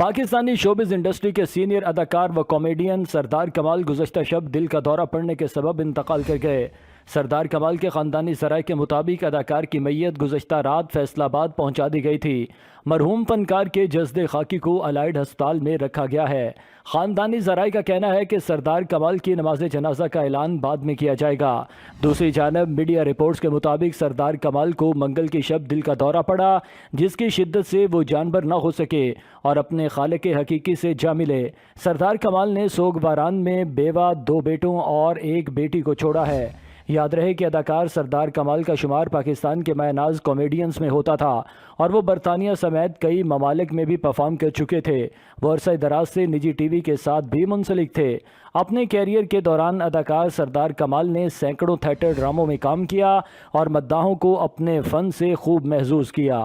Pakistani showbiz industry کے senior اداکار و کامیڈین سردار کمال گزشتہ شب دل کا دورہ پڑنے کے سبب انتقال کر گئے۔ سردار کمال کے خاندانی ذرائع کے مطابق اداکار کی میت گزشتہ رات فیصل آباد پہنچا دی گئی تھی۔ مرحوم فنکار کے جسد خاکی کو الائڈ ہسپتال میں رکھا گیا ہے۔ خاندانی ذرائع کا کہنا ہے کہ سردار کمال کی نماز جنازہ کا اعلان بعد میں کیا جائے گا۔ دوسری جانب میڈیا رپورٹس کے مطابق سردار کمال کو منگل کی شب دل کا دورہ پڑا، جس کی شدت سے وہ جانبر نہ ہو سکے اور اپنے خالق حقیقی سے جا ملے۔ سردار کمال نے سوگ باران میں بیوہ، 2 بیٹوں اور 1 بیٹی کو چھوڑا ہے۔ یاد رہے کہ اداکار سردار کمال کا شمار پاکستان کے مایہ ناز کامیڈینز میں ہوتا تھا اور وہ برطانیہ سمیت کئی ممالک میں بھی پرفارم کر چکے تھے۔ وہ عرصہ دراز سے نجی ٹی وی کے ساتھ بھی منسلک تھے۔ اپنے کیریئر کے دوران اداکار سردار کمال نے سینکڑوں تھیٹر ڈراموں میں کام کیا اور مداحوں کو اپنے فن سے خوب محظوظ کیا۔